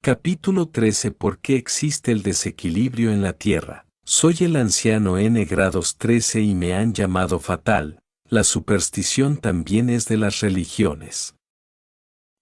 Capítulo 13. ¿Por qué existe el desequilibrio en la Tierra? Soy el anciano N-grados 13 y me han llamado fatal. La superstición también es de las religiones.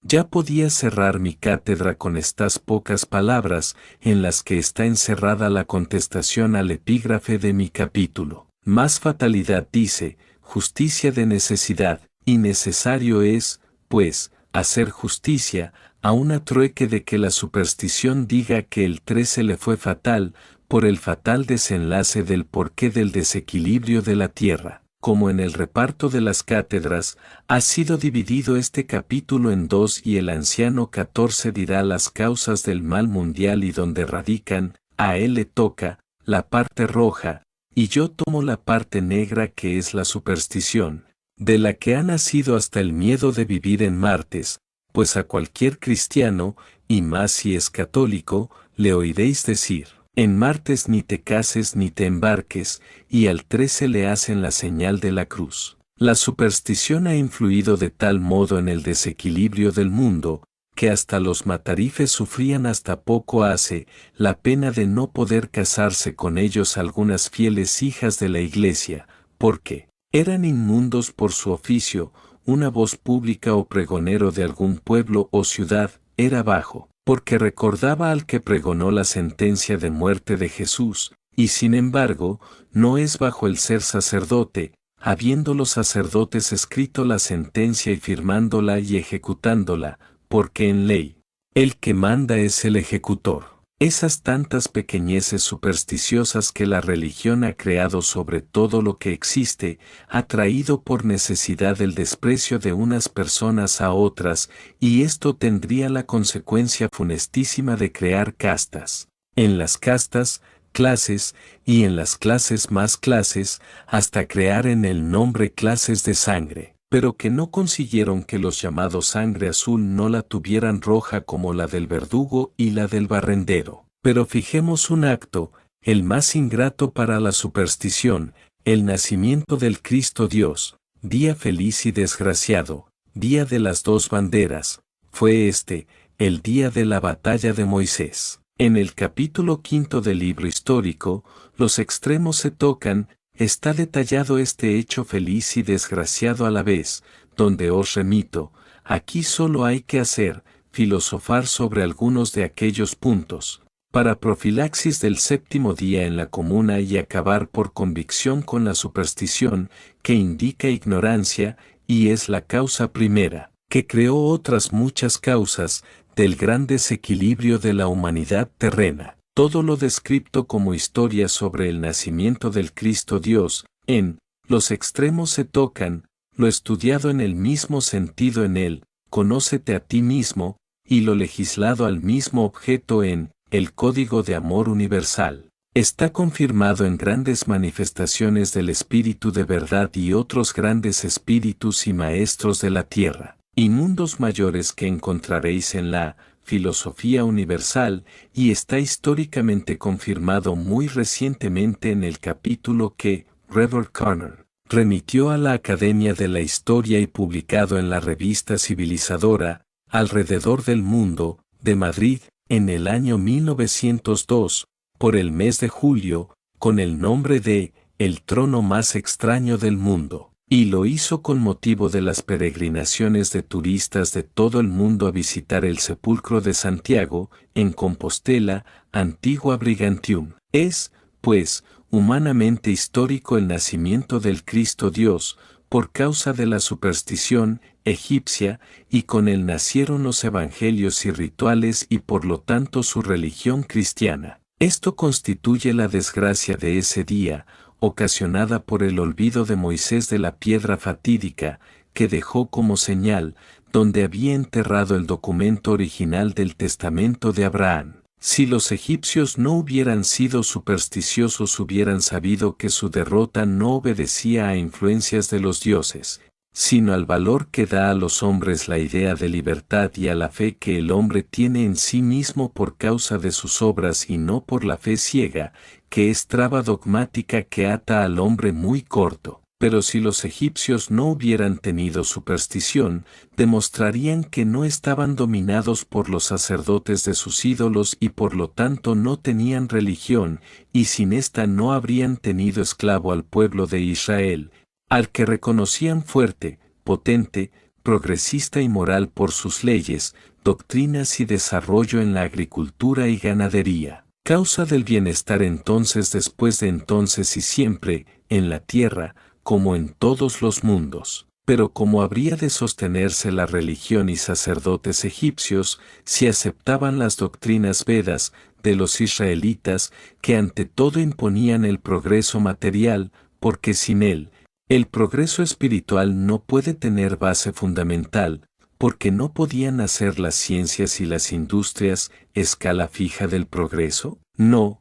Ya podía cerrar mi cátedra con estas pocas palabras, en las que está encerrada la contestación al epígrafe de mi capítulo. Más fatalidad dice, justicia de necesidad, y necesario es, pues, hacer justicia, aun a trueque de que la superstición diga que el 13 le fue fatal, por el fatal desenlace del porqué del desequilibrio de la tierra. Como en el reparto de las cátedras, ha sido dividido este capítulo en dos y el anciano 14 dirá las causas del mal mundial y donde radican, a él le toca, la parte roja, y yo tomo la parte negra que es la superstición, de la que ha nacido hasta el miedo de vivir en martes, pues a cualquier cristiano, y más si es católico, le oiréis decir, en martes ni te cases ni te embarques, y al 13 le hacen la señal de la cruz. La superstición ha influido de tal modo en el desequilibrio del mundo, que hasta los matarifes sufrían hasta poco hace la pena de no poder casarse con ellos algunas fieles hijas de la Iglesia, porque eran inmundos por su oficio, una voz pública o pregonero de algún pueblo o ciudad, era bajo, porque recordaba al que pregonó la sentencia de muerte de Jesús, y sin embargo, no es bajo el ser sacerdote, habiendo los sacerdotes escrito la sentencia y firmándola y ejecutándola, porque en ley, el que manda es el ejecutor. Esas tantas pequeñeces supersticiosas que la religión ha creado sobre todo lo que existe, ha traído por necesidad el desprecio de unas personas a otras, y esto tendría la consecuencia funestísima de crear castas. En las castas, clases, y en las clases más clases, hasta crear en el nombre clases de sangre, pero que no consiguieron que los llamados sangre azul no la tuvieran roja como la del verdugo y la del barrendero. Pero fijemos un acto, el más ingrato para la superstición, el nacimiento del Cristo Dios, día feliz y desgraciado, día de las dos banderas, fue este, el día de la batalla de Moisés. En el capítulo 5 del libro histórico, los extremos se tocan, está detallado este hecho feliz y desgraciado a la vez, donde os remito, aquí solo hay que hacer, filosofar sobre algunos de aquellos puntos, para profilaxis del séptimo día en la comuna y acabar por convicción con la superstición, que indica ignorancia, y es la causa primera, que creó otras muchas causas, del gran desequilibrio de la humanidad terrena. Todo lo descripto como historia sobre el nacimiento del Cristo Dios, en los extremos se tocan, lo estudiado en el mismo sentido en él, conócete a ti mismo, y lo legislado al mismo objeto en el Código de Amor Universal. Está confirmado en grandes manifestaciones del Espíritu de verdad y otros grandes espíritus y maestros de la tierra, y mundos mayores que encontraréis en la Filosofía Universal, y está históricamente confirmado muy recientemente en el capítulo que Reverend Corner remitió a la Academia de la Historia y publicado en la revista civilizadora, Alrededor del Mundo, de Madrid, en el año 1902, por el mes de julio, con el nombre de El trono más extraño del mundo. Y lo hizo con motivo de las peregrinaciones de turistas de todo el mundo a visitar el sepulcro de Santiago, en Compostela, Antigua Brigantium. Es, pues, humanamente histórico el nacimiento del Cristo Dios, por causa de la superstición egipcia, y con él nacieron los evangelios y rituales y por lo tanto su religión cristiana. Esto constituye la desgracia de ese día, ocasionada por el olvido de Moisés de la piedra fatídica, que dejó como señal, donde había enterrado el documento original del testamento de Abraham. Si los egipcios no hubieran sido supersticiosos hubieran sabido que su derrota no obedecía a influencias de los dioses, sino al valor que da a los hombres la idea de libertad y a la fe que el hombre tiene en sí mismo por causa de sus obras y no por la fe ciega, que es traba dogmática que ata al hombre muy corto. Pero si los egipcios no hubieran tenido superstición, demostrarían que no estaban dominados por los sacerdotes de sus ídolos y por lo tanto no tenían religión, y sin esta no habrían tenido esclavo al pueblo de Israel, al que reconocían fuerte, potente, progresista y moral por sus leyes, doctrinas y desarrollo en la agricultura y ganadería. Causa del bienestar entonces, después de entonces y siempre, en la tierra, como en todos los mundos. Pero ¿cómo habría de sostenerse la religión y sacerdotes egipcios si aceptaban las doctrinas Vedas de los israelitas que ante todo imponían el progreso material, porque sin él, el progreso espiritual no puede tener base fundamental, porque no podían hacer las ciencias y las industrias escala fija del progreso? No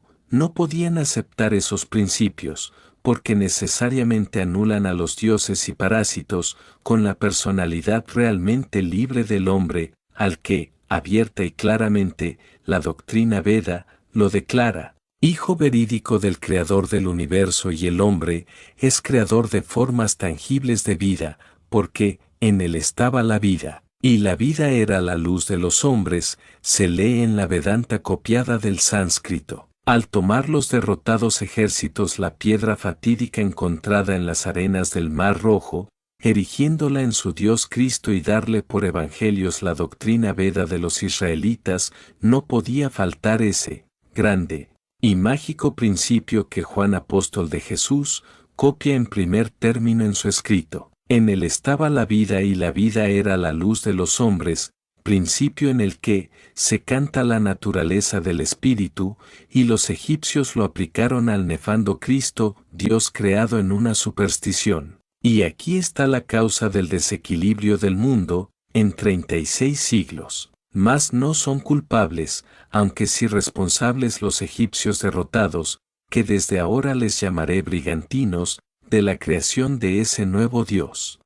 podían aceptar esos principios, porque necesariamente anulan a los dioses y parásitos con la personalidad realmente libre del hombre, al que, abierta y claramente, la doctrina Veda lo declara. Hijo verídico del Creador del universo, y el hombre es creador de formas tangibles de vida, porque en él estaba la vida, y la vida era la luz de los hombres, se lee en la Vedanta copiada del sánscrito. Al tomar los derrotados ejércitos la piedra fatídica encontrada en las arenas del Mar Rojo, erigiéndola en su Dios Cristo y darle por evangelios la doctrina Veda de los israelitas, no podía faltar ese grande y mágico principio que Juan apóstol de Jesús copia en primer término en su escrito. En él estaba la vida y la vida era la luz de los hombres, principio en el que se canta la naturaleza del espíritu, y los egipcios lo aplicaron al nefando Cristo, Dios creado en una superstición. Y aquí está la causa del desequilibrio del mundo, en 36 siglos. Mas no son culpables, aunque sí responsables los egipcios derrotados, que desde ahora les llamaré brigantinos, de la creación de ese nuevo Dios.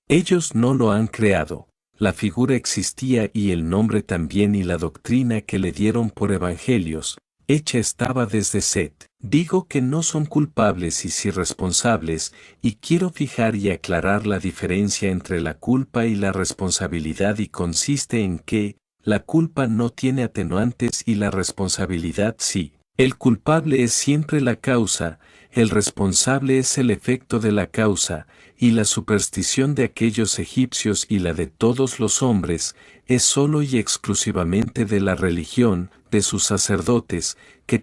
Ellos no lo han creado, la figura existía y el nombre también, y la doctrina que le dieron por evangelios, hecha estaba desde Set. Digo que no son culpables y sí responsables, y quiero fijar y aclarar la diferencia entre la culpa y la responsabilidad, y consiste en que, la culpa no tiene atenuantes y la responsabilidad sí. El culpable es siempre la causa, el responsable es el efecto de la causa, y la superstición de aquellos egipcios y la de todos los hombres, es sólo y exclusivamente de la religión, de sus sacerdotes, que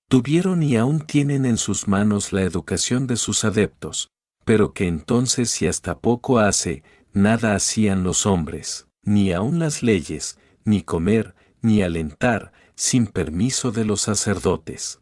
tuvieron y aún tienen en sus manos la educación de sus adeptos, pero que entonces y hasta poco hace, nada hacían los hombres, ni aun las leyes, ni comer, ni alentar, sin permiso de los sacerdotes.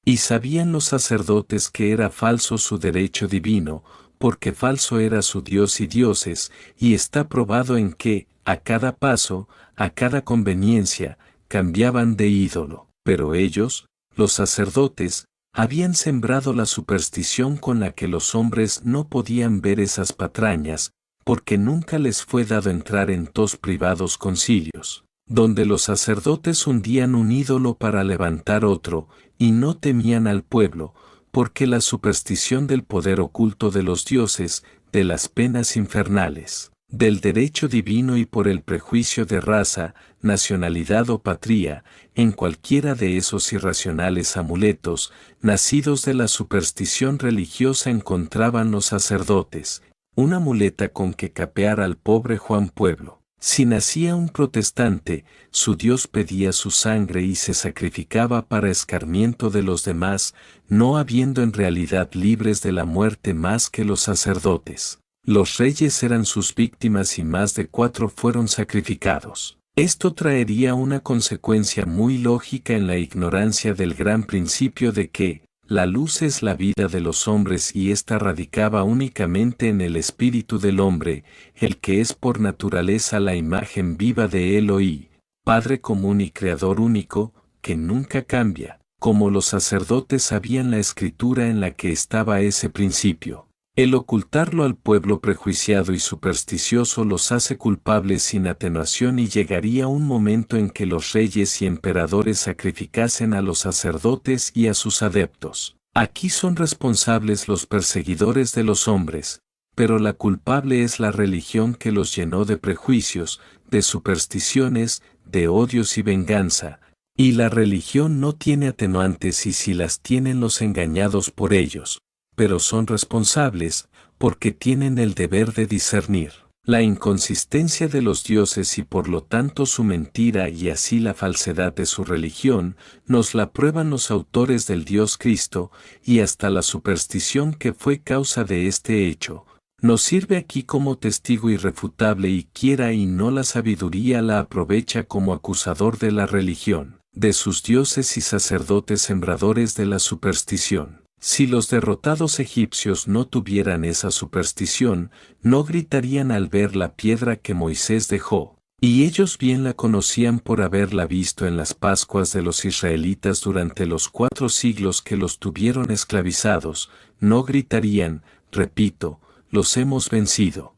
Y sabían los sacerdotes que era falso su derecho divino, porque falso era su Dios y dioses, y está probado en que, a cada paso, a cada conveniencia, cambiaban de ídolo. Pero ellos, los sacerdotes, habían sembrado la superstición con la que los hombres no podían ver esas patrañas, porque nunca les fue dado entrar en tos privados concilios, donde los sacerdotes hundían un ídolo para levantar otro, y no temían al pueblo, porque la superstición del poder oculto de los dioses, de las penas infernales, del derecho divino y por el prejuicio de raza, nacionalidad o patria, en cualquiera de esos irracionales amuletos, nacidos de la superstición religiosa, encontraban los sacerdotes, una muleta con que capear al pobre Juan Pueblo. Si nacía un protestante, su Dios pedía su sangre y se sacrificaba para escarmiento de los demás, no habiendo en realidad libres de la muerte más que los sacerdotes. Los reyes eran sus víctimas y más de 4 fueron sacrificados. Esto traería una consecuencia muy lógica en la ignorancia del gran principio de que, la luz es la vida de los hombres y ésta radicaba únicamente en el espíritu del hombre, el que es por naturaleza la imagen viva de Elohim, Padre común y Creador único, que nunca cambia, como los sacerdotes sabían la escritura en la que estaba ese principio. El ocultarlo al pueblo prejuiciado y supersticioso los hace culpables sin atenuación, y llegaría un momento en que los reyes y emperadores sacrificasen a los sacerdotes y a sus adeptos. Aquí son responsables los perseguidores de los hombres, pero la culpable es la religión que los llenó de prejuicios, de supersticiones, de odios y venganza, y la religión no tiene atenuantes y si las tienen los engañados por ellos, pero son responsables, porque tienen el deber de discernir la inconsistencia de los dioses y por lo tanto su mentira y así la falsedad de su religión, nos la prueban los autores del Dios Cristo, y hasta la superstición que fue causa de este hecho, nos sirve aquí como testigo irrefutable y quiera y no la sabiduría la aprovecha como acusador de la religión, de sus dioses y sacerdotes sembradores de la superstición. Si los derrotados egipcios no tuvieran esa superstición, no gritarían al ver la piedra que Moisés dejó, y ellos bien la conocían por haberla visto en las Pascuas de los israelitas durante los 4 siglos que los tuvieron esclavizados, no gritarían, repito, los hemos vencido.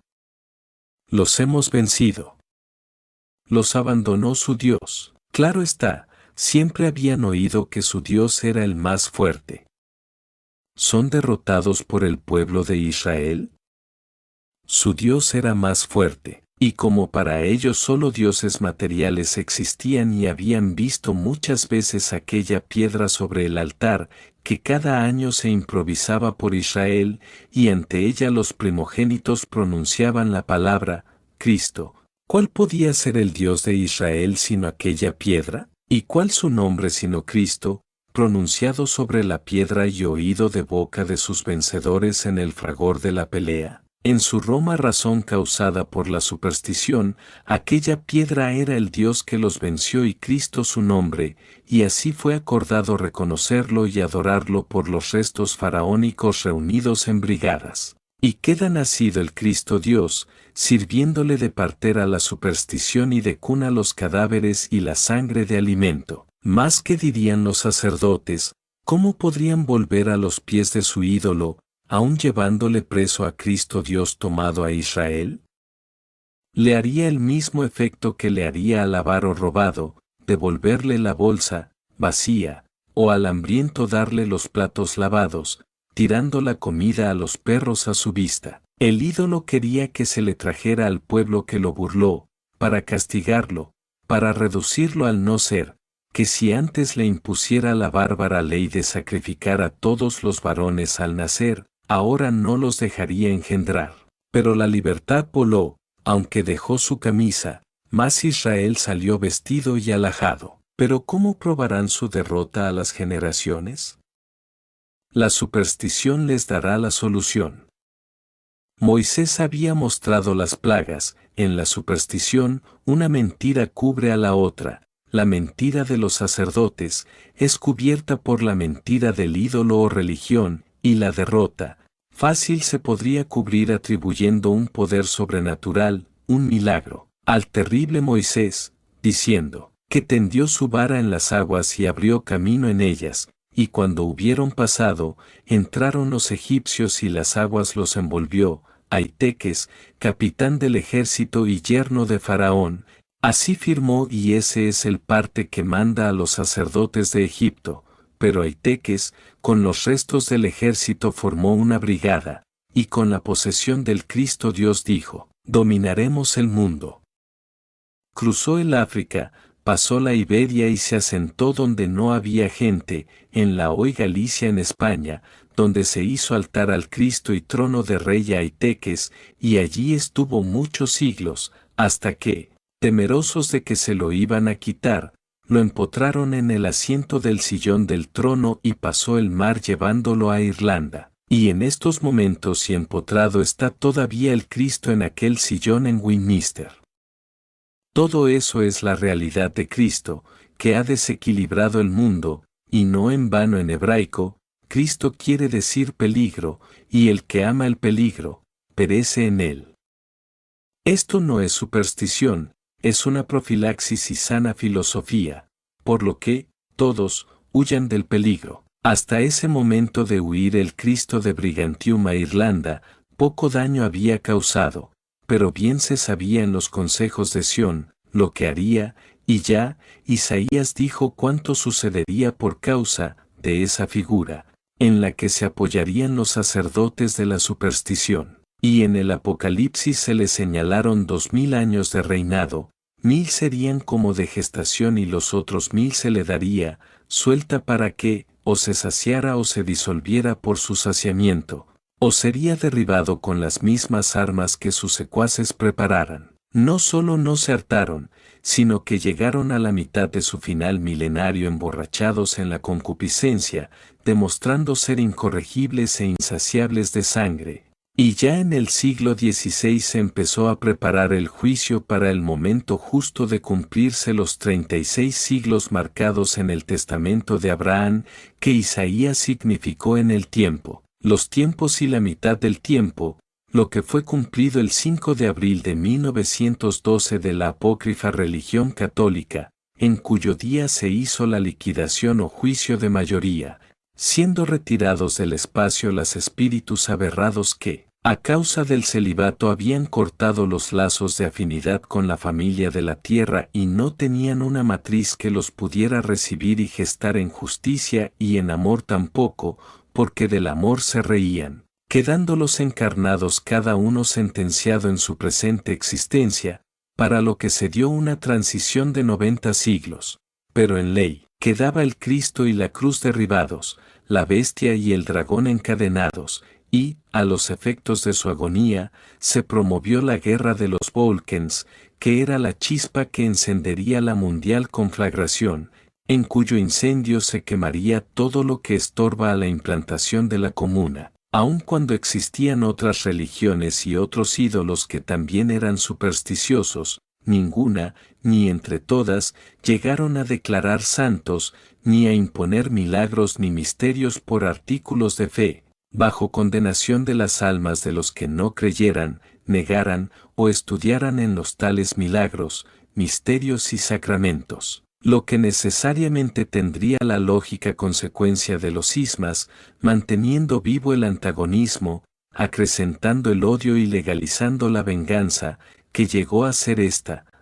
Los hemos vencido. Los abandonó su Dios. Claro está, siempre habían oído que su Dios era el más fuerte. ¿Son derrotados por el pueblo de Israel? Su Dios era más fuerte, y como para ellos solo dioses materiales existían y habían visto muchas veces aquella piedra sobre el altar, que cada año se improvisaba por Israel, y ante ella los primogénitos pronunciaban la palabra, Cristo, ¿cuál podía ser el Dios de Israel sino aquella piedra? ¿Y cuál su nombre sino Cristo? Pronunciado sobre la piedra y oído de boca de sus vencedores en el fragor de la pelea. En su Roma razón causada por la superstición, aquella piedra era el Dios que los venció y Cristo su nombre, y así fue acordado reconocerlo y adorarlo por los restos faraónicos reunidos en brigadas. Y queda nacido el Cristo Dios, sirviéndole de partera a la superstición y de cuna a los cadáveres y la sangre de alimento. Más que dirían los sacerdotes, ¿cómo podrían volver a los pies de su ídolo, aun llevándole preso a Cristo Dios tomado a Israel? Le haría el mismo efecto que le haría al avaro robado, devolverle la bolsa, vacía, o al hambriento darle los platos lavados, tirando la comida a los perros a su vista. El ídolo quería que se le trajera al pueblo que lo burló, para castigarlo, para reducirlo al no ser, que si antes le impusiera la bárbara ley de sacrificar a todos los varones al nacer, ahora no los dejaría engendrar. Pero la libertad voló, aunque dejó su camisa, más Israel salió vestido y alhajado. Pero ¿cómo probarán su derrota a las generaciones? La superstición les dará la solución. Moisés había mostrado las plagas, en la superstición, una mentira cubre a la otra. La mentira de los sacerdotes es cubierta por la mentira del ídolo o religión, y la derrota, fácil se podría cubrir atribuyendo un poder sobrenatural, un milagro, al terrible Moisés, diciendo, que tendió su vara en las aguas y abrió camino en ellas, y cuando hubieron pasado, entraron los egipcios y las aguas los envolvió, Aiteques, capitán del ejército y yerno de Faraón, así firmó y ese es el parte que manda a los sacerdotes de Egipto, pero Aiteques, con los restos del ejército formó una brigada, y con la posesión del Cristo Dios dijo, dominaremos el mundo. Cruzó el África, pasó la Iberia y se asentó donde no había gente, en la hoy Galicia en España, donde se hizo altar al Cristo y trono de rey Aiteques, y allí estuvo muchos siglos, hasta que, temerosos de que se lo iban a quitar, lo empotraron en el asiento del sillón del trono y pasó el mar llevándolo a Irlanda. Y en estos momentos y empotrado está todavía el Cristo en aquel sillón en Westminster. Todo eso es la realidad de Cristo, que ha desequilibrado el mundo, y no en vano en hebraico, Cristo quiere decir peligro, y el que ama el peligro, perece en él. Esto no es superstición, es una profilaxis y sana filosofía, por lo que, todos, huyan del peligro. Hasta ese momento de huir el Cristo de Brigantium a Irlanda, poco daño había causado, pero bien se sabía en los consejos de Sión, lo que haría, y ya, Isaías dijo cuánto sucedería por causa de esa figura, en la que se apoyarían los sacerdotes de la superstición. Y en el Apocalipsis se le señalaron 2000 años de reinado, 1000 serían como de gestación y los otros 1000 se le daría, suelta para que, o se saciara o se disolviera por su saciamiento, o sería derribado con las mismas armas que sus secuaces prepararan. No solo no se hartaron, sino que llegaron a la mitad de su final milenario emborrachados en la concupiscencia, demostrando ser incorregibles e insaciables de sangre. Y ya en el siglo XVI se empezó a preparar el juicio para el momento justo de cumplirse los 36 siglos marcados en el testamento de Abraham, que Isaías significó en el tiempo, los tiempos y la mitad del tiempo, lo que fue cumplido el 5 de abril de 1912 de la apócrifa religión católica, en cuyo día se hizo la liquidación o juicio de mayoría, siendo retirados del espacio los espíritus aberrados que, a causa del celibato habían cortado los lazos de afinidad con la familia de la tierra y no tenían una matriz que los pudiera recibir y gestar en justicia y en amor tampoco, porque del amor se reían, quedándolos encarnados cada uno sentenciado en su presente existencia, para lo que se dio una transición de 90 siglos, pero en ley, quedaba el Cristo y la cruz derribados, la bestia y el dragón encadenados, y, a los efectos de su agonía, se promovió la guerra de los Volkens, que era la chispa que encendería la mundial conflagración, en cuyo incendio se quemaría todo lo que estorba a la implantación de la comuna, aun cuando existían otras religiones y otros ídolos que también eran supersticiosos, ninguna, ni entre todas, llegaron a declarar santos, ni a imponer milagros ni misterios por artículos de fe, bajo condenación de las almas de los que no creyeran, negaran o estudiaran en los tales milagros, misterios y sacramentos, lo que necesariamente tendría la lógica consecuencia de los cismas, manteniendo vivo el antagonismo, acrecentando el odio y legalizando la venganza, que llegó a ser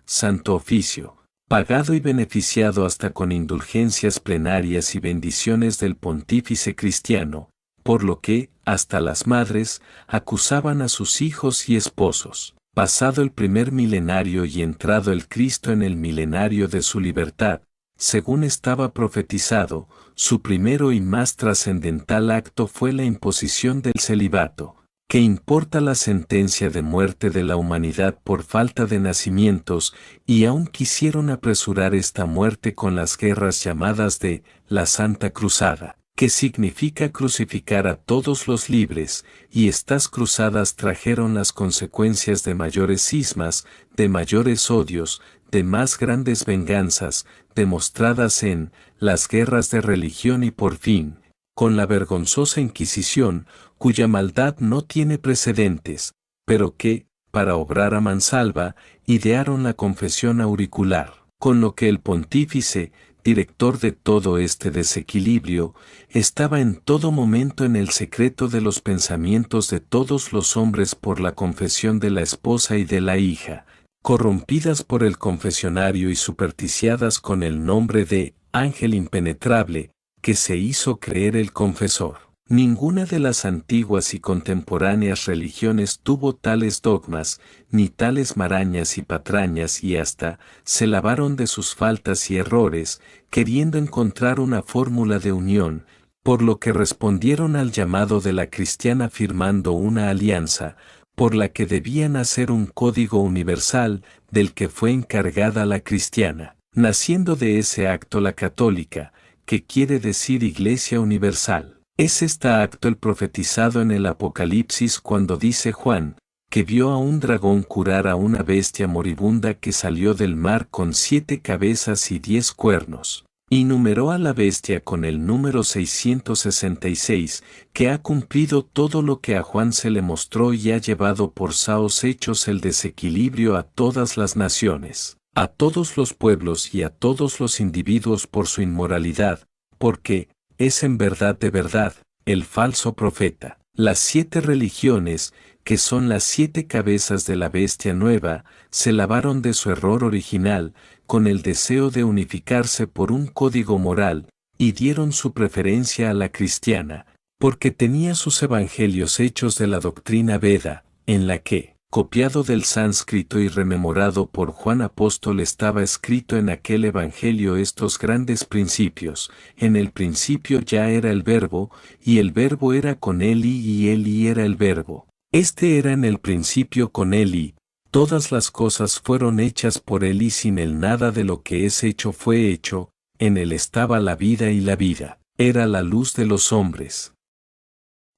santo oficio, pagado y beneficiado hasta con indulgencias plenarias y bendiciones del pontífice cristiano, por lo que, hasta las madres, acusaban a sus hijos y esposos. Pasado el primer milenario y entrado el Cristo en el milenario de su libertad, según estaba profetizado, su primero y más trascendental acto fue la imposición del celibato, que importa la sentencia de muerte de la humanidad por falta de nacimientos, y aún quisieron apresurar esta muerte con las guerras llamadas de la Santa Cruzada, que significa crucificar a todos los libres, y estas cruzadas trajeron las consecuencias de mayores cismas, de mayores odios, de más grandes venganzas, demostradas en las guerras de religión y por fin, con la vergonzosa Inquisición, cuya maldad no tiene precedentes, pero que, para obrar a mansalva, idearon la confesión auricular, con lo que el pontífice, director de todo este desequilibrio, estaba en todo momento en el secreto de los pensamientos de todos los hombres por la confesión de la esposa y de la hija, corrompidas por el confesionario y supersticiadas con el nombre de ángel impenetrable, que se hizo creer el confesor. Ninguna de las antiguas y contemporáneas religiones tuvo tales dogmas, ni tales marañas y patrañas y hasta se lavaron de sus faltas y errores, queriendo encontrar una fórmula de unión, por lo que respondieron al llamado de la cristiana firmando una alianza, por la que debían hacer un código universal, del que fue encargada la cristiana, naciendo de ese acto la católica, que quiere decir Iglesia Universal. Es este acto el profetizado en el Apocalipsis cuando dice Juan, que vio a un dragón curar a una bestia moribunda que salió del mar con 7 cabezas y 10 cuernos, y numeró a la bestia con el número 666, que ha cumplido todo lo que a Juan se le mostró y ha llevado por saos hechos el desequilibrio a todas las naciones, a todos los pueblos y a todos los individuos por su inmoralidad, porque, es en verdad de verdad, el falso profeta. Las 7 religiones, que son las 7 cabezas de la bestia nueva, se lavaron de su error original, con el deseo de unificarse por un código moral, y dieron su preferencia a la cristiana, porque tenía sus evangelios hechos de la doctrina Veda, en la que, copiado del sánscrito y rememorado por Juan Apóstol, estaba escrito en aquel evangelio estos grandes principios: en el principio ya era el Verbo, y el Verbo era con Eli, y Eli era el Verbo. Este era en el principio con él, y todas las cosas fueron hechas por él, y sin él nada de lo que es hecho fue hecho. En él estaba la vida, y la vida era la luz de los hombres.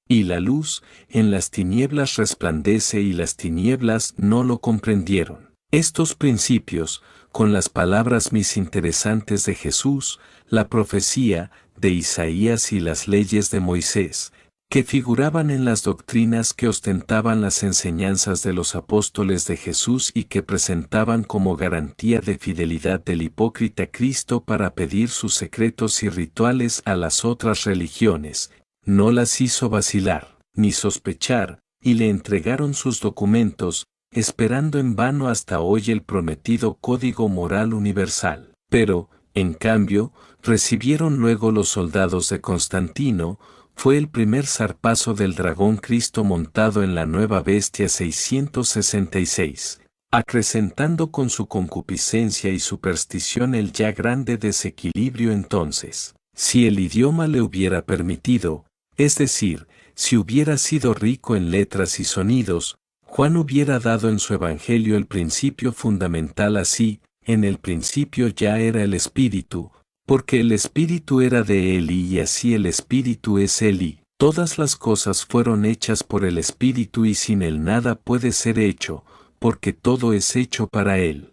Y la luz en las tinieblas resplandece, y las tinieblas no lo comprendieron. Estos principios, con las palabras mis interesantes de Jesús, la profecía de Isaías y las leyes de Moisés, que figuraban en las doctrinas que ostentaban las enseñanzas de los apóstoles de Jesús y que presentaban como garantía de fidelidad del hipócrita Cristo para pedir sus secretos y rituales a las otras religiones, no las hizo vacilar, ni sospechar, y le entregaron sus documentos, esperando en vano hasta hoy el prometido código moral universal. Pero, en cambio, recibieron luego los soldados de Constantino. Fue el primer zarpazo del dragón Cristo montado en la nueva bestia 666, acrecentando con su concupiscencia y superstición el ya grande desequilibrio. Entonces, si el idioma le hubiera permitido, es decir, si hubiera sido rico en letras y sonidos, Juan hubiera dado en su evangelio el principio fundamental así: en el principio ya era el Espíritu, porque el Espíritu era de Eli, y así el Espíritu es Eli. Todas las cosas fueron hechas por el Espíritu, y sin él nada puede ser hecho, porque todo es hecho para él.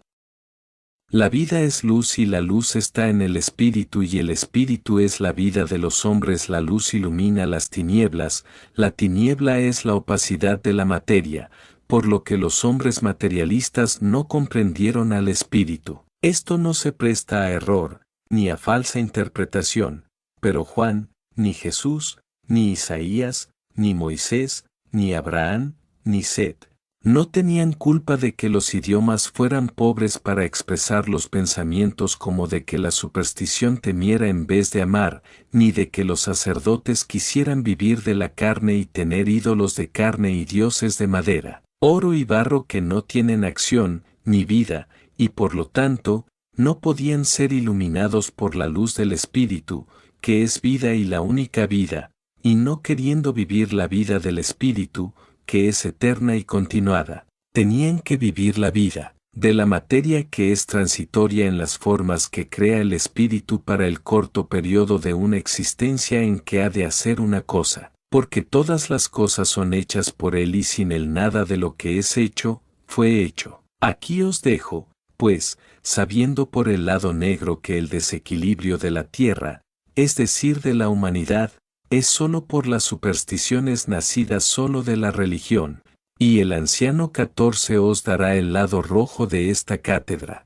La vida es luz, y la luz está en el Espíritu, y el Espíritu es la vida de los hombres. La luz ilumina las tinieblas, la tiniebla es la opacidad de la materia, por lo que los hombres materialistas no comprendieron al Espíritu. Esto no se presta a error, ni a falsa interpretación, pero Juan, ni Jesús, ni Isaías, ni Moisés, ni Abraham, ni Set, no tenían culpa de que los idiomas fueran pobres para expresar los pensamientos, como de que la superstición temiera en vez de amar, ni de que los sacerdotes quisieran vivir de la carne y tener ídolos de carne y dioses de madera, oro y barro que no tienen acción ni vida, y por lo tanto, no podían ser iluminados por la luz del Espíritu, que es vida y la única vida, y no queriendo vivir la vida del Espíritu, que es eterna y continuada, tenían que vivir la vida de la materia, que es transitoria en las formas que crea el Espíritu para el corto periodo de una existencia en que ha de hacer una cosa, porque todas las cosas son hechas por él, y sin él nada de lo que es hecho fue hecho. Aquí os dejo, pues, sabiendo por el lado negro que el desequilibrio de la tierra, es decir, de la humanidad, es sólo por las supersticiones nacidas sólo de la religión, y el anciano 14 os dará el lado rojo de esta cátedra.